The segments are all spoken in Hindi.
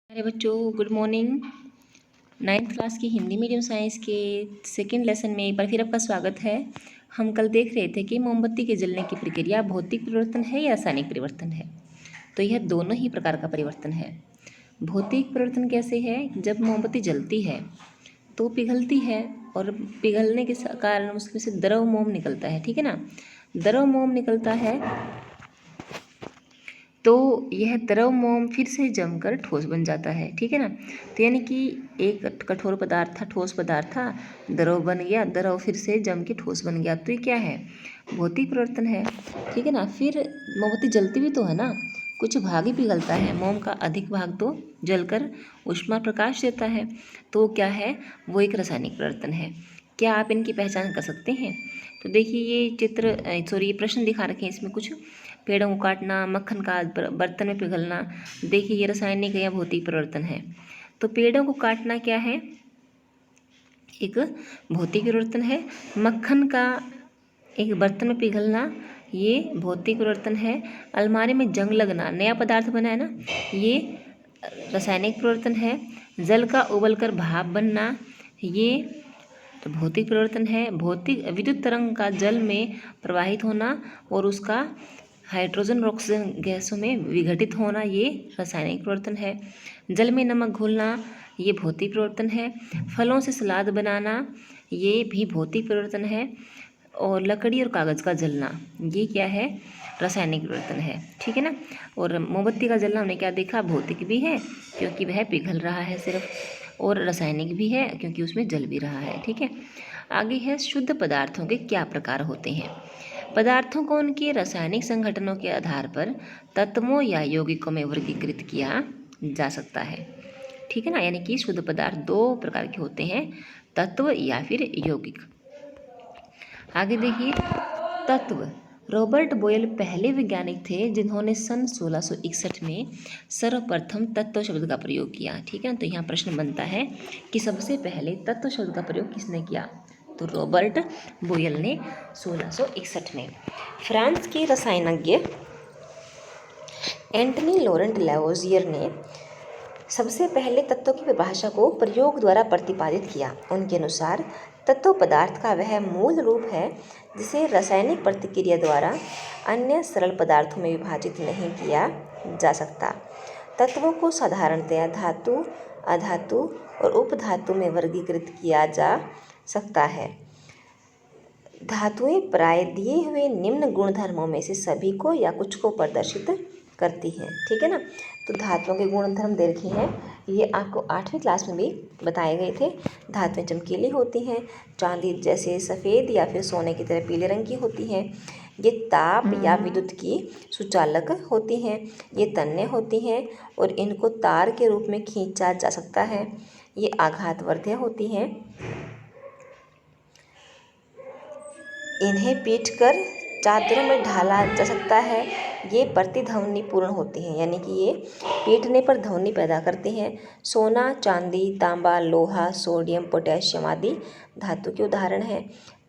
अरे बच्चों, गुड मॉर्निंग। नाइन्थ क्लास की हिंदी मीडियम साइंस के सेकंड लेसन में एक बार फिर आपका स्वागत है। हम कल देख रहे थे कि मोमबत्ती के जलने की प्रक्रिया भौतिक परिवर्तन है या रासायनिक परिवर्तन है। तो यह दोनों ही प्रकार का परिवर्तन है। भौतिक परिवर्तन कैसे है? जब मोमबत्ती जलती है तो पिघलती है और पिघलने के कारण उसमें से द्रव मोम निकलता है, ठीक है ना। द्रव मोम निकलता है तो यह द्रव मोम फिर से जमकर ठोस बन जाता है, ठीक है ना। तो यानी कि एक कठोर पदार्थ था, ठोस पदार्थ था, द्रव बन गया, द्रव फिर से जम के ठोस बन गया। तो ये क्या है? भौतिक परिवर्तन है, ठीक है ना। फिर मोमबत्ती जलती भी तो है ना, कुछ भाग ही पिघलता है, मोम का अधिक भाग तो जलकर ऊष्मा प्रकाश देता है। तो क्या है? वो एक रासायनिक परिवर्तन है। क्या आप इनकी पहचान कर सकते हैं? तो देखिए, ये चित्र ये प्रश्न दिखा रखे हैं इसमें कुछ। पेड़ों को काटना, मक्खन का बर्तन में पिघलना, देखिए ये रासायनिक या भौतिक परिवर्तन है। तो पेड़ों को काटना क्या है? एक भौतिक परिवर्तन है। मक्खन का एक बर्तन में पिघलना, ये भौतिक परिवर्तन है। अलमारी में जंग लगना, नया पदार्थ बना है ना, ये रासायनिक परिवर्तन है। जल का उबलकर भाप बनना, ये तो भौतिक परिवर्तन है। भौतिक विद्युत तरंग का जल में प्रवाहित होना और उसका हाइड्रोजन और ऑक्सीजन गैसों में विघटित होना, ये रासायनिक परिवर्तन है। जल में नमक घुलना, ये भौतिक परिवर्तन है। फलों से सलाद बनाना, ये भी भौतिक परिवर्तन है। और लकड़ी और कागज़ का जलना, ये क्या है? रासायनिक परिवर्तन है, ठीक है ना। और मोमबत्ती का जलना हमने क्या देखा? भौतिक भी है क्योंकि वह पिघल रहा है सिर्फ, और रासायनिक भी है क्योंकि उसमें जल भी रहा है, ठीक है। आगे है शुद्ध पदार्थों के क्या प्रकार होते हैं। पदार्थों को उनके रासायनिक संगठनों के आधार पर तत्वों या यौगिकों में वर्गीकृत किया जा सकता है, ठीक है ना। यानी कि शुद्ध पदार्थ दो प्रकार के होते हैं, तत्व या फिर यौगिक। आगे देखिए, तत्व। रॉबर्ट बॉयल पहले वैज्ञानिक थे जिन्होंने सन 1661 में सर्वप्रथम तत्व शब्द का प्रयोग किया, ठीक है ना। तो यहाँ प्रश्न बनता है कि सबसे पहले तत्व शब्द का प्रयोग किसने किया? तो रॉबर्ट बॉयल ने 1661 में। फ्रांस के रसायनज्ञ एंटनी लॉरेंट लैवोजियर ने सबसे पहले तत्व की परिभाषा को प्रयोग द्वारा प्रतिपादित किया। उनके अनुसार तत्व पदार्थ का वह मूल रूप है जिसे रासायनिक प्रतिक्रिया द्वारा अन्य सरल पदार्थों में विभाजित नहीं किया जा सकता। तत्वों को साधारणतया धातु, अधातु और उपधातु में वर्गीकृत किया जा सकता है। धातुएं प्राय दिए हुए निम्न गुणधर्मों में से सभी को या कुछ को प्रदर्शित करती हैं, ठीक है ना। तो धातुओं के गुणधर्म दे रखे हैं, ये आपको 8वीं क्लास में भी बताए गए थे। धातुएं चमकीली होती हैं, चांदी जैसे सफ़ेद या फिर सोने की तरह पीले रंग की होती हैं। ये ताप या विद्युत की सुचालक होती हैं। ये तन्य होती हैं और इनको तार के रूप में खींचा जा सकता है। ये आघातवर्ध्य होती हैं। इन्हें पीटकर चादरों में ढाला जा सकता है। ये प्रतिध्वनिपूर्ण होती हैं, यानी कि ये पीटने पर ध्वनि पैदा करती हैं। सोना, चांदी, तांबा, लोहा, सोडियम, पोटेशियम आदि धातु के उदाहरण हैं।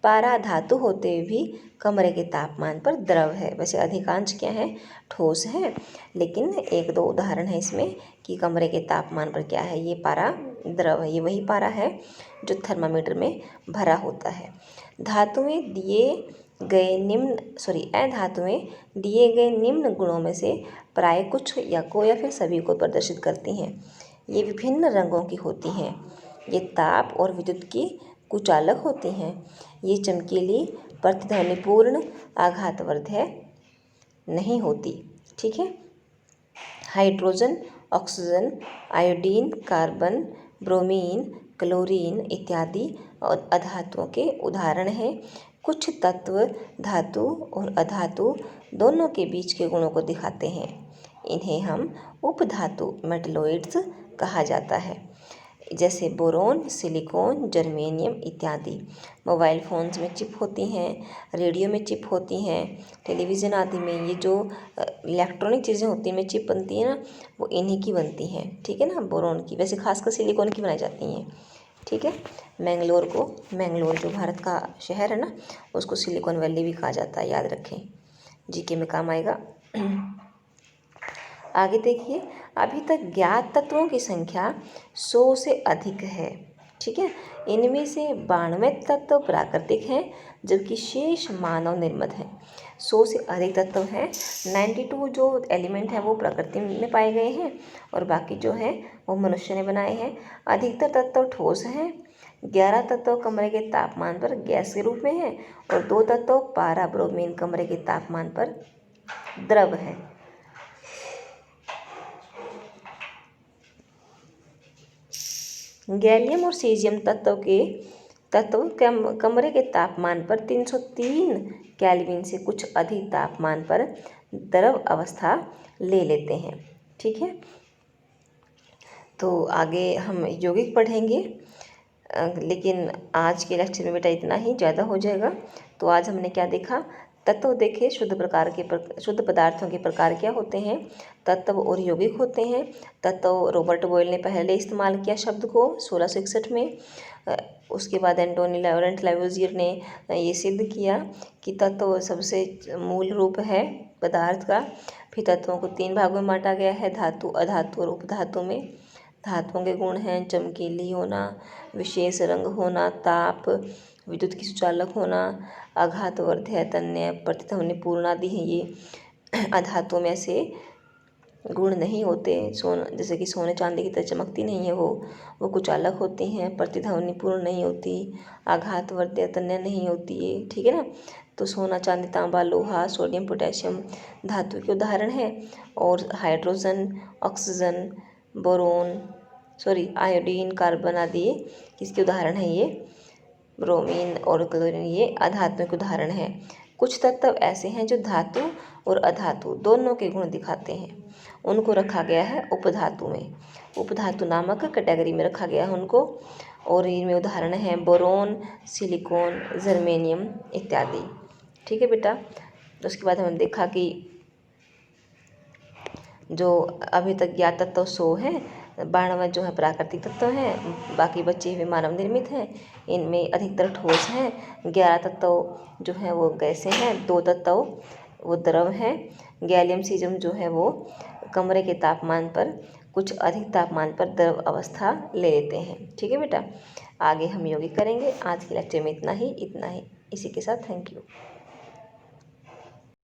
पारा धातु होते हुए भी कमरे के तापमान पर द्रव है। वैसे अधिकांश क्या है? ठोस है, लेकिन एक दो उदाहरण है इसमें कि कमरे के तापमान पर क्या है? ये पारा द्रव है। ये वही पारा है जो थर्मामीटर में भरा होता है। अधातुएं दिए गए निम्न गुणों में से प्राय कुछ या फिर सभी को प्रदर्शित करती हैं। ये विभिन्न रंगों की होती हैं। ये ताप और विद्युत की कुचालक होती हैं। ये चमकीली, प्रतिध्वनिपूर्ण, आघातवर्ध्य नहीं होती, ठीक है। Hydrogen, oxygen, iodine, carbon, bromine, chlorine इत्यादि अधातुओं के उदाहरण हैं। कुछ तत्व धातु और अधातु दोनों के बीच के गुणों को दिखाते हैं। इन्हें हम उपधातु मेटलोइड्स कहा जाता है, जैसे बोरोन, सिलिकॉन, जर्मेनियम इत्यादि। मोबाइल फ़ोन्स में चिप होती हैं, रेडियो में चिप होती हैं, टेलीविज़न आदि में ये जो इलेक्ट्रॉनिक चीज़ें होती हैं में चिप बनती है ना, वो इन्हीं की बनती हैं, ठीक है ना, बोरोन की। वैसे खासकर सिलिकॉन की बनाई जाती हैं, ठीक है। मैंगलोर जो भारत का शहर है ना, उसको सिलिकॉन वैली भी कहा जाता है, याद रखें, जीके में काम आएगा। आगे देखिए, अभी तक ज्ञात तत्वों की संख्या 100 से अधिक है। ठीक है, इनमें से 92 तत्व प्राकृतिक हैं जबकि शेष मानव निर्मित हैं। 100 से अधिक तत्व हैं, 92 जो एलिमेंट हैं वो प्रकृति में पाए गए हैं और बाकी जो है वो मनुष्य ने बनाए हैं। अधिकतर तत्व ठोस हैं, 11 तत्व कमरे के तापमान पर गैस के रूप में हैं और 2 तत्व पारा ब्रोमीन कमरे के तापमान पर द्रव है। गैलियम और सीजियम तत्व कमरे के तापमान पर 303 केल्विन से कुछ अधिक तापमान पर द्रव अवस्था ले लेते हैं। ठीक है, तो आगे हम यौगिक पढ़ेंगे, लेकिन आज के लेक्चर में बेटा इतना ही, ज़्यादा हो जाएगा। तो आज हमने क्या देखा, तत्व देखे, शुद्ध पदार्थों के प्रकार क्या होते हैं, तत्व और यौगिक होते हैं। तत्व रॉबर्ट बॉयल ने पहले इस्तेमाल किया शब्द को 1661 में। उसके बाद एंटोनी लॉरेंट लैवोसियर ने ये सिद्ध किया कि तत्व सबसे मूल रूप है पदार्थ का। फिर तत्वों को 3 भागों में बांटा गया है, धातु, अधातु और उपधातु में। धातुओं के गुण हैं चमकीली होना, विशेष रंग होना, ताप, विद्युत की सुचालक होना, आघातवर्ध्य, तन्य, प्रतिध्वनिपूर्ण आदि हैं ये। अधातुओं में ऐसे गुण नहीं होते, जैसे कि सोने चांदी की तरह चमकती नहीं है वो कुचालक होती हैं, प्रतिध्वनिपूर्ण नहीं होती, आघातवर्ध्य, तन्य नहीं होती है। ठीक है ना, तो सोना चांदी तांबा लोहा सोडियम पोटेशियम धातु के उदाहरण हैं। और hydrogen, oxygen, boron, iodine, carbon आदि किसके उदाहरण हैं, ये ब्रोमीन और क्लोरीन ये अधातुओं के उदाहरण हैं। कुछ तत्व ऐसे हैं जो धातु और अधातु दोनों के गुण दिखाते हैं, उनको रखा गया है उपधातु में, उपधातु नामक कैटेगरी में रखा गया है उनको। और इनमें उदाहरण हैं बोरोन, सिलिकॉन, जर्मेनियम इत्यादि। ठीक है बेटा, तो उसके बाद हमने देखा कि जो अभी तक ज्ञात तत्व 100 हैं, 92 जो है प्राकृतिक तत्व हैं, बाकी बचे हुए मानव निर्मित हैं। इनमें अधिकतर ठोस हैं, 11 तत्व जो हैं वो गैसें हैं, 2 तत्व वो द्रव हैं। गैलियम सीजियम जो है वो कमरे के तापमान पर कुछ अधिक तापमान पर द्रव अवस्था ले लेते हैं। ठीक है बेटा, आगे हम यौगिक करेंगे। आज के लेक्चर में इतना ही। इसी के साथ थैंक यू।